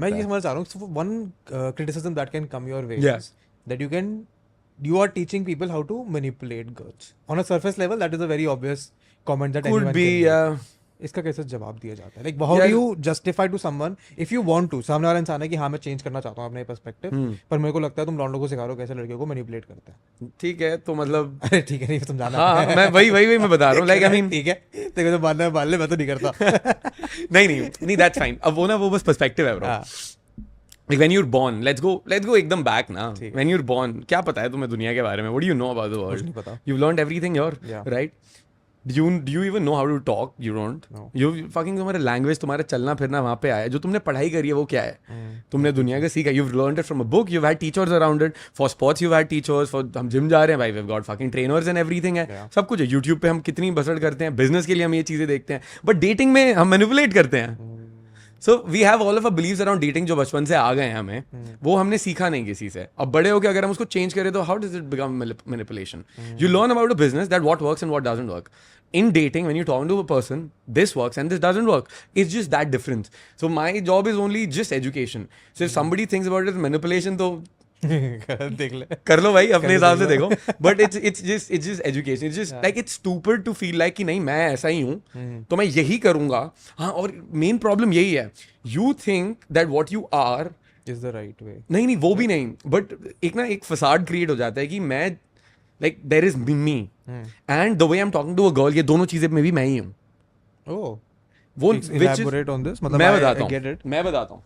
मैं ये समझ चाह रहा हूँ one criticism that can come your way Yeah. is that you are teaching people how to manipulate girls on a surface level. That is a very obvious comment that Could anyone be, can make. yeah. इसका कैसे जवाब दिया जाता है? Like how do यार- you justify to someone if you want to? सामने वाला इंसान है कि हाँ मैं चेंज करना चाहता हूँ अपने पर्सपेक्टिव, पर मेरे को लगता है तुम लॉन्डो को सिखा रहे हो कैसे लड़कियों को मैनिपुलेट करता है. ठीक है, तो मतलब अरे ठीक है, नहीं समझाना. हाँ, मैं वही मैं बता रहा हूँ, लाइक आई मीन ठीक है, तेरे को तो मानना है मान ले, मैं तो नहीं करता. नहीं दैट्स फाइन. अब वो बस पर्सपेक्टिव है ब्रो. हाँ. Like when you're born, let's go एकदम back ना. ठीक है. When you're born, क्या पता है तुम्हें दुनिया के बारे में? What do you know about the कुछ world? नहीं पता. You've learned everything here, Yeah. right? Do you even know how to talk? You don't. No. You fucking तुम्हारा लैंग्वेज, तुम्हारा चलना फिरना वहाँ पे आया. जो तुमने पढ़ाई करी है वो क्या है? तुमने दुनिया का सीखा. You've learned it from a book. You've had teachers around it. For sports you've had teachers. For हम जिम जा रहे हैं भाई, we've got fucking trainers and everything है. Yeah. सब कुछ है. YouTube पे हम कितनी बसड़ करते हैं. बिजनेस के लिए हम ये चीजें देखते हैं. बट डेटिंग में हम मैनिपुलेट करते हैं. So we have all of a beliefs around dating जो बचपन से आ गए हैं हमें, वो हमने सीखा नहीं किसी से. अब बड़े होकर अगर हम उसको चेंज करें तो how does it become manipulation? You learn about a business that what works and what doesn't work. In dating, when you talk to a person, this works and this doesn't work. It's just that difference. So my job is only just education. So if somebody thinks about it as manipulation, तो देख ले. कर लो भाई, अपने कर हिसाब से लो. देखो. But it's just education. It's just like it's stupid to feel like कि नहीं मैं ऐसा ही हूँ तो मैं यही करूँगा. हाँ, और मेन प्रॉब्लम यही है. You think that what you are Is the right way. नहीं वो भी नहीं, बट एक फसाड क्रिएट हो जाता है कि मैं like there is me and the way I am talking to a girl, ये दोनों चीजें में भी मैं ही हूँ. Oh. वो Elaborate on this. मतलब मैं I बताता get it. हूँ, मैं बताता हूँ.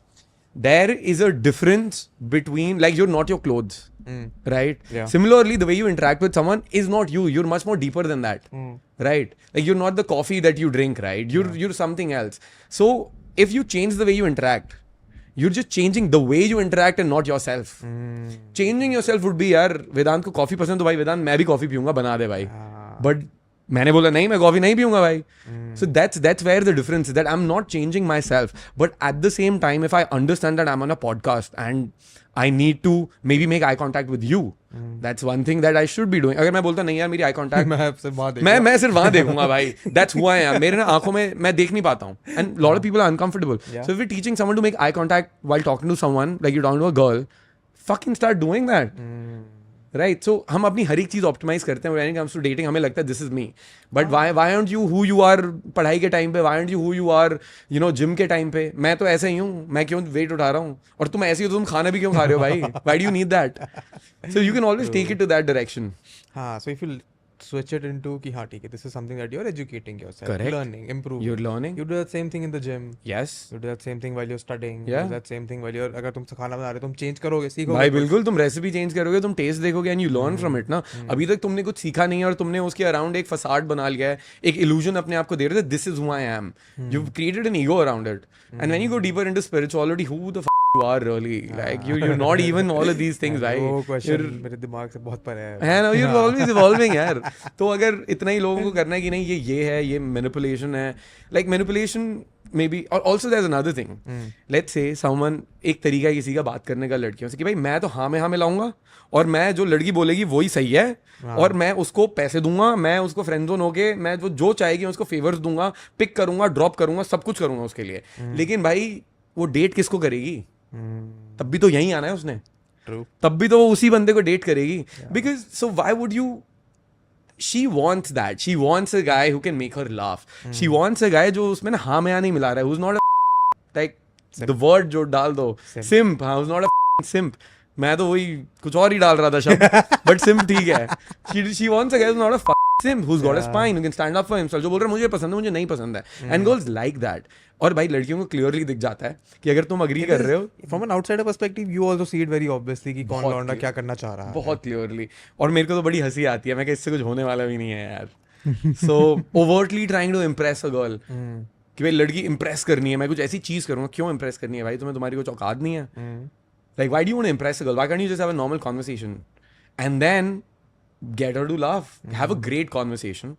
There is a difference between, like, you're not your clothes, right? Yeah. Similarly, the way you interact with someone is not you. You're much more deeper than that, right? Like, you're not the coffee that you drink, right? You're something else. So, if you change the way you interact, you're just changing the way you interact and not yourself. Changing yourself would be, यार वेदांत को coffee पसंद तो भाई वेदांत मैं भी coffee पीऊंगा, बना दे भाई. But मैंने बोला नहीं मैं कॉफी नहीं पीऊंगा भाई. So that's where the difference is, that I'm not changing myself, but at the same time if I understand that I'm on a podcast and I need to maybe make eye contact with you, that's one thing that I should be doing. अगर मैं बोलता नहीं यार मेरी eye contact मैं सिर्फ वहाँ देखूंगा. मैं सिर्फ वहां देखूंगा भाई. That's who I am. मेरे ना आंखों में मैं देख नहीं पाता हूँ. And lot of people are uncomfortable. Yeah. So if we're teaching someone to make eye contact while talking to someone, like you're talking to a girl, fucking start doing that. Right? So हम अपनी हर एक चीज optimise करते हैं. When it comes to dating हमें लगता है this is me. But why aren't you who you are पढ़ाई के टाइम पे? Why aren't you who you are gym के टाइम पे? मैं तो ऐसे ही हूँ. मैं क्यों वेट उठा रहा हूँ? और तुम ऐसे ही हो तो तुम खाना भी क्यों खा रहे हो भाई? Why do you need that? So you can always take it to that direction. हाँ, so if you switch it into कि हाँ ठीक है, this is something that you're educating yourself, Correct. learning, improving. You're learning. You do that same thing in the gym. Yes. You do that same thing while you're studying. You Yeah. do that same thing while you're अगर तुम खाना बना रहे हो तुम change करोगे, सीखोगे. भाई कुछ. बिल्कुल, तुम रेसिपी चेंज करोगे, तुम टेस्ट देखोगे and you learn from it ना. अभी तक तुमने कुछ सीखा नहीं है और तुमने उसके अराउंड एक फसाड बना लिया है, एक इल्यूजन अपने आप को दे रहे थे. This is who I am. You created an ego around it. And when you go deeper into spirituality, who the you are really, like you're not even all of these things भाई. वो question मेरे दिमाग से बहुत परे है. है ना, you're always evolving यार. तो अगर इतना ही लोगों को करना है कि नहीं ये है, ये मैनिपुलेशन है, like manipulation maybe. और also there's another thing. Let's say someone, एक तरीका है किसी का बात करने का लड़कियों से कि भाई मैं तो हाँ में लाऊंगा और मैं जो लड़की बोलेगी वही सही है और मैं उसको पैसे दूंगा, मैं उसको फ्रेंड जोन होके मैं जो चाहेगी उसको फेवर्स दूंगा, पिक करूंगा, ड्रॉप करूंगा, सब कुछ करूंगा उसके लिए. लेकिन भाई वो डेट किसको करेगी? तब भी तो यही आना है उसने. True. तब भी तो वो उसी बंदे को डेट करेगी. Because so why would you? She wants that. She wants a guy who can make her laugh. She wants a guy जो उसमें ना हाँ में नहीं मिला रहा है. Who's not a like the word जो डाल दो simp. हाँ, who's not a simp. मैं तो वही कुछ और ही डाल रहा था शब्द. But simp ठीक है. She wants a guy who's not a simp, who's got a spine, who can stand up for himself. जो बोल रहा है मुझे पसंद है, मुझे नहीं पसंद है. And girls like that. और भाई लड़कियों को क्लियरली दिख जाता है कि अगर तुम अग्री कर रहे हो. From an outsider perspective, you also see it very obviously कि कौन बहुत लौंडा clear. क्या करना चाह रहा है. बहुत क्लियरली. और मेरे को तो बड़ी हंसी आती है. मैं कहा इससे कुछ होने वाला भी नहीं है यार. So overtly trying to impress a girl कि भाई लड़की इम्प्रेस करनी है, मैं कुछ ऐसी चीज करूंगा. क्यों इम्प्रेस करनी है भाई? तुम्हें तुम्हारी कुछ औकात नहीं है. Like why do you want to impress a girl? Why can't you just have a normal conversation and then get her to laugh? Have a great conversation.